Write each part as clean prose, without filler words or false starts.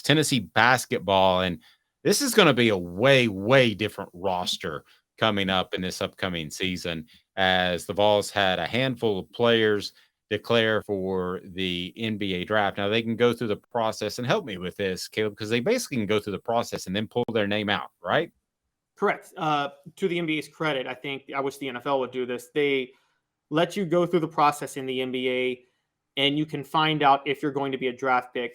Tennessee basketball, and this is going to be a way, way different roster coming up in this upcoming season, as the Vols had a handful of players declare for the NBA draft. Now they can go through the process, and help me with this, Caleb, because they basically can go through the process and then pull their name out, right? Correct. To the NBA's credit, I wish the NFL would do this. They let you go through the process in the NBA, and you can find out if you're going to be a draft pick.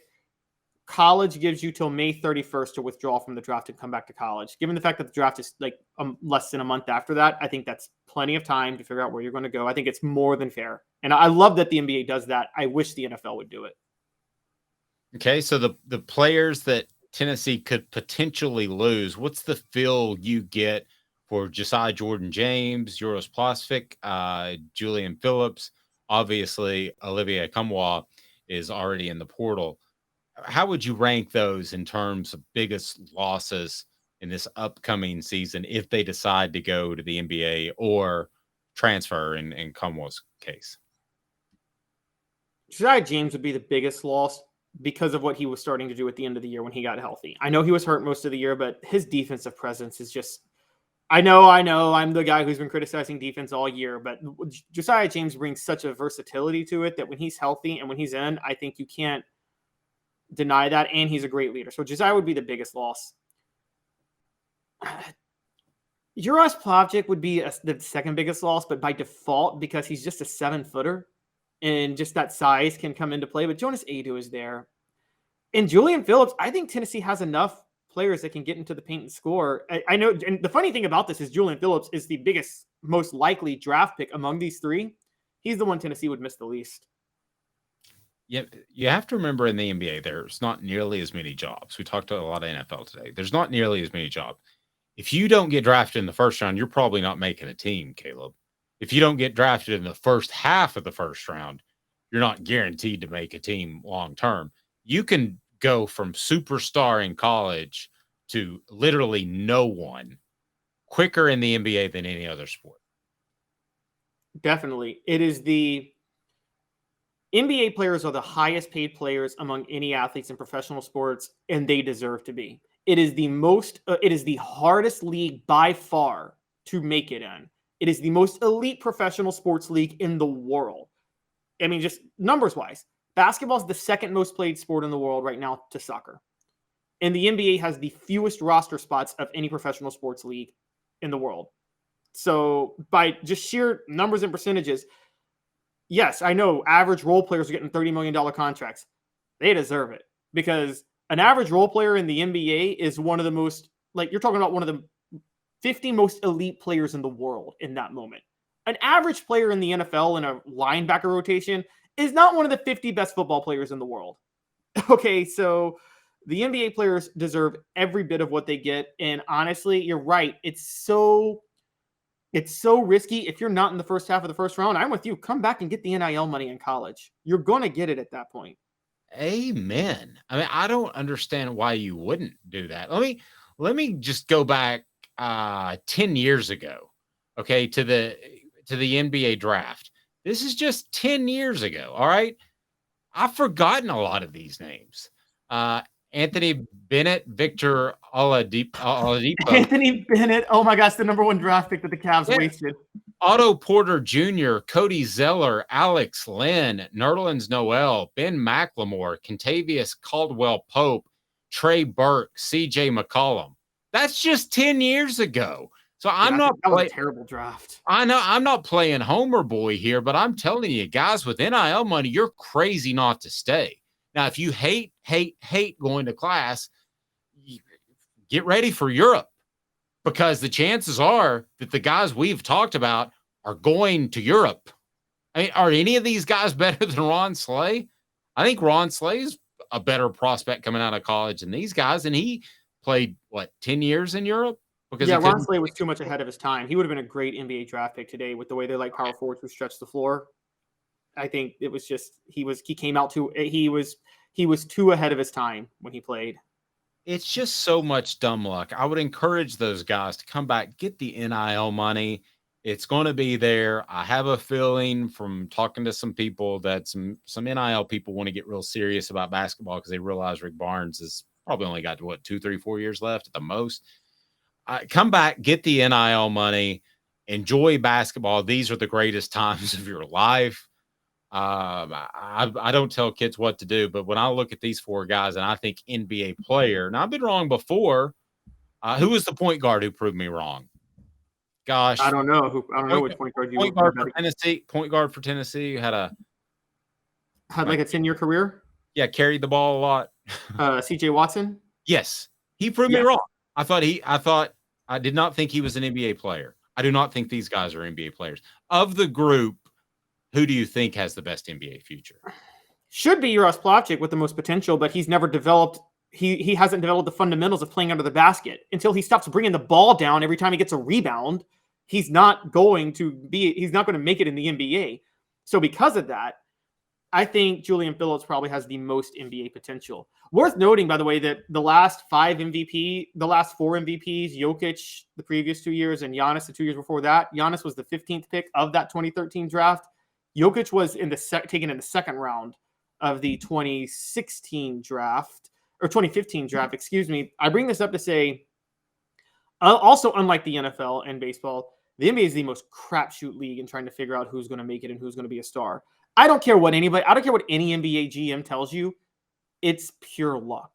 College gives you till May 31st to withdraw from the draft and come back to college. Given the fact that the draft is like less than a month after that, I think that's plenty of time to figure out where you're going to go. I think it's more than fair. And I love that the NBA does that. I wish the NFL would do it. Okay, so the players that Tennessee could potentially lose, what's the feel you get for Josiah-Jordan James, Uros Plavsic, Julian Phillips? Obviously, Olivier Nkamhoua is already in the portal. How would you rank those in terms of biggest losses in this upcoming season if they decide to go to the NBA or transfer in Nkamhoua's case? Josiah James would be the biggest loss because of what he was starting to do at the end of the year when he got healthy. I know he was hurt most of the year, but his defensive presence is just – I know. I'm the guy who's been criticizing defense all year, but Josiah James brings such a versatility to it that when he's healthy and when he's in, I think you can't deny that, and he's a great leader. So Josiah would be the biggest loss. Uros Plavsic would be the second biggest loss, but by default, because he's just a 7-footer and just that size can come into play. But Jonas Aidoo is there. And Julian Phillips, I think Tennessee has enough players that can get into the paint and score. I know, and the funny thing about this is Julian Phillips is the biggest, most likely draft pick among these three. He's the one Tennessee would miss the least. Yeah, you have to remember in the NBA, there's not nearly as many jobs. We talked to a lot of NFL today. There's not nearly as many jobs. If you don't get drafted in the first round, you're probably not making a team, Caleb. If you don't get drafted in the first half of the first round, you're not guaranteed to make a team long term. You can go from superstar in college to literally no one quicker in the NBA than any other sport. Definitely. It is the NBA players are the highest paid players among any athletes in professional sports, and they deserve to be. It is the hardest league by far to make it in. It is the most elite professional sports league in the world. I mean, just numbers wise, basketball is the second most played sport in the world right now to soccer. And the NBA has the fewest roster spots of any professional sports league in the world. So by just sheer numbers and percentages, yes, I know average role players are getting $30 million contracts. They deserve it because an average role player in the NBA is one of the most, like you're talking about one of the 50 most elite players in the world in that moment. An average player in the NFL in a linebacker rotation is not one of the 50 best football players in the world. Okay, so the NBA players deserve every bit of what they get. And honestly, you're right. It's so risky. If you're not in the first half of the first round, I'm with you. Come back and get the NIL money in college. You're going to get it at that point. Amen. I mean, I don't understand why you wouldn't do that. Let me just go back 10 years ago, okay, to the NBA draft. This is just 10 years ago, all right? I've forgotten a lot of these names. Anthony Bennett, Victor Oladipo. Anthony Bennett, oh my gosh, the number one draft pick that the Cavs wasted. Otto Porter Jr., Cody Zeller, Alex Lynn, Nerlens Noel, Ben McLemore, Kentavious Caldwell-Pope, Trey Burke, CJ McCollum. That's just 10 years ago. So that was a terrible draft. I know I'm not playing Homer boy here, but I'm telling you, guys, with NIL money, you're crazy not to stay. Now, if you hate going to class, get ready for Europe, because the chances are that the guys we've talked about are going to Europe. I mean, are any of these guys better than Ron Slay? I think Ron Slay's a better prospect coming out of college than these guys, and he played, 10 years in Europe? Because Ron Slay was too much ahead of his time. He would have been a great NBA draft pick today with the way they like power forwards who stretch the floor. I think it was just he was too ahead of his time when he played. It's just so much dumb luck. I would encourage those guys to come back, get the NIL money. It's going to be there. I have a feeling from talking to some people that some NIL people want to get real serious about basketball because they realize Rick Barnes is Probably only got, 2, 3, 4 years left at the most. Come back, get the NIL money, enjoy basketball. These are the greatest times of your life. I don't tell kids what to do, but when I look at these 4 guys and I think NBA player, and I've been wrong before. Who was the point guard who proved me wrong? Gosh, I don't know which point guard you point guard for Tennessee. Point guard for Tennessee had like a 10-year career. Yeah, carried the ball a lot. CJ Watson. Yes, he proved me wrong. I did not think he was an NBA player. I do not think these guys are NBA players. Of the group, who do you think has the best NBA future? Should be Uros Plavsic with the most potential, but he's never developed. He hasn't developed the fundamentals of playing under the basket until he stops bringing the ball down every time he gets a rebound. He's not going to make it in the NBA. So because of that, I think Julian Phillips probably has the most NBA potential. Worth noting, by the way, that the last 4 MVPs, Jokic the previous 2 years and Giannis the 2 years before that, Giannis was the 15th pick of that 2013 draft. Jokic was taken in the second round of the 2016 draft, or 2015 draft, excuse me. I bring this up to say, also unlike the NFL and baseball, the NBA is the most crapshoot league in trying to figure out who's going to make it and who's going to be a star. I don't care what any NBA GM tells you. It's pure luck.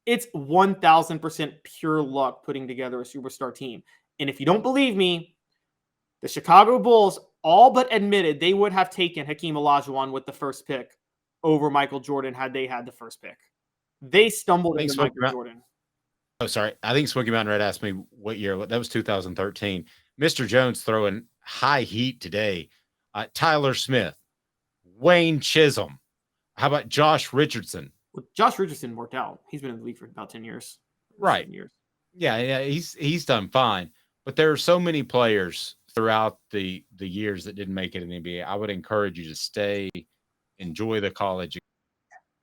It's 1,000% pure luck putting together a superstar team. And if you don't believe me, the Chicago Bulls all but admitted they would have taken Hakeem Olajuwon with the first pick over Michael Jordan had they had the first pick. They stumbled into Michael Jordan. Oh, sorry. I think Smoky Mountain Red asked me what year. That was 2013. Mr. Jones throwing high heat today. Tyler Smith, Wayne Chisholm. How about Josh Richardson? Well, Josh Richardson worked out. He's been in the league for about 10 years. Right. 7 years. Yeah, he's done fine. But there are so many players throughout the years that didn't make it in the NBA. I would encourage you to stay, enjoy the college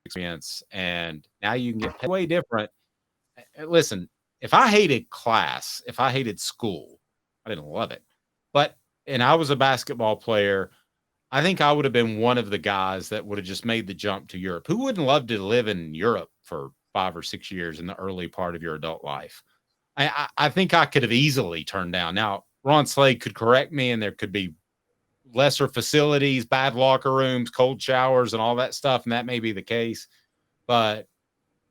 experience, and now you can get way different. Listen, if I hated class, if I hated school, I didn't love it. And I was a basketball player, I think I would have been one of the guys that would have just made the jump to Europe. Who wouldn't love to live in Europe for 5 or 6 years in the early part of your adult life? I think I could have easily turned down. Now, Ron Slade could correct me, and there could be lesser facilities, bad locker rooms, cold showers, and all that stuff, and that may be the case. But,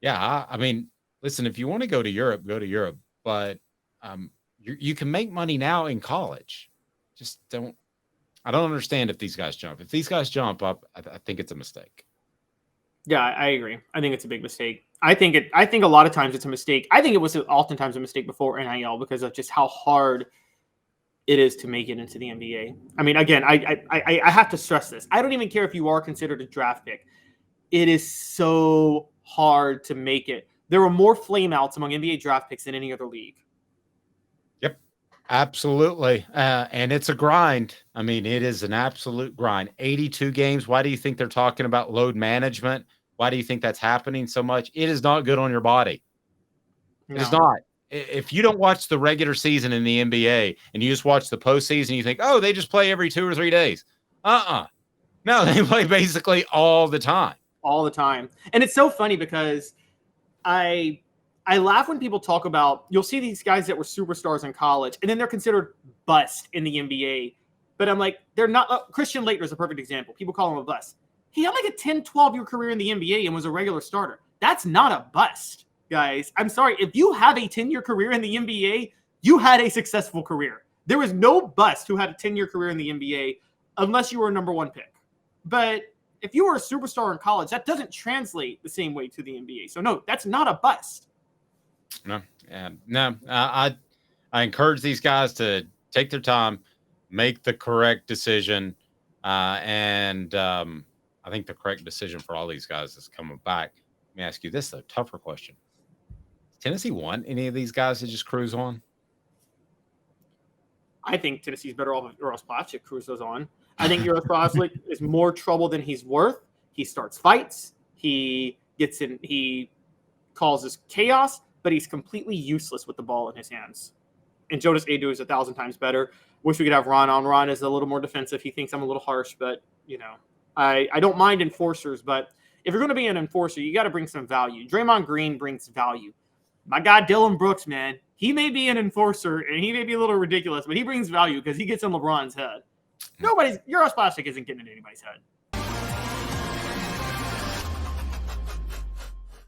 yeah, I mean, listen, if you want to go to Europe, go to Europe. But you can make money now in college. Just don't. I don't understand if these guys jump. If these guys jump up, I think it's a mistake. Yeah, I agree. I think it's a big mistake. I think a lot of times it's a mistake. I think it was oftentimes a mistake before NIL because of just how hard it is to make it into the NBA. I mean, again, I have to stress this. I don't even care if you are considered a draft pick. It is so hard to make it. There are more flameouts among NBA draft picks than any other league. Yep, absolutely. And it's a grind. I mean, it is an absolute grind. 82 games. Why do you think they're talking about load management? Why do you think that's happening so much? It is not good on your body. No. It is not. If you don't watch the regular season in the NBA and you just watch the postseason, you think, oh, they just play every 2 or 3 days. No, they play basically all the time. All the time. And it's so funny because I laugh when people talk about, you'll see these guys that were superstars in college and then they're considered bust in the NBA. But I'm like, they're not. Christian Laettner is a perfect example. People call him a bust. He had like a 10, 12-year career in the NBA and was a regular starter. That's not a bust, guys. I'm sorry. If you have a 10-year career in the NBA, you had a successful career. There was no bust who had a 10-year career in the NBA unless you were a number 1 pick. But if you were a superstar in college, that doesn't translate the same way to the NBA. So, no, that's not a bust. No. I encourage these guys to take their time, make the correct decision, and I think the correct decision for all these guys is coming back. Let me ask you this, though, tougher question. Does Tennessee want any of these guys to just cruise on? I think Tennessee's better off if Uros Plavsic cruises on. I think Uros Plavsic is more trouble than he's worth. He starts fights. He gets in. He causes chaos, but he's completely useless with the ball in his hands. And Jonas Adu is 1,000 times better. Wish we could have Ron on. Ron is a little more defensive. He thinks I'm a little harsh, but, you know, I don't mind enforcers. But if you're going to be an enforcer, you got to bring some value. Draymond Green brings value. My guy Dylan Brooks, man, he may be an enforcer and he may be a little ridiculous, but he brings value because he gets in LeBron's head. Uros Plavsic isn't getting in anybody's head.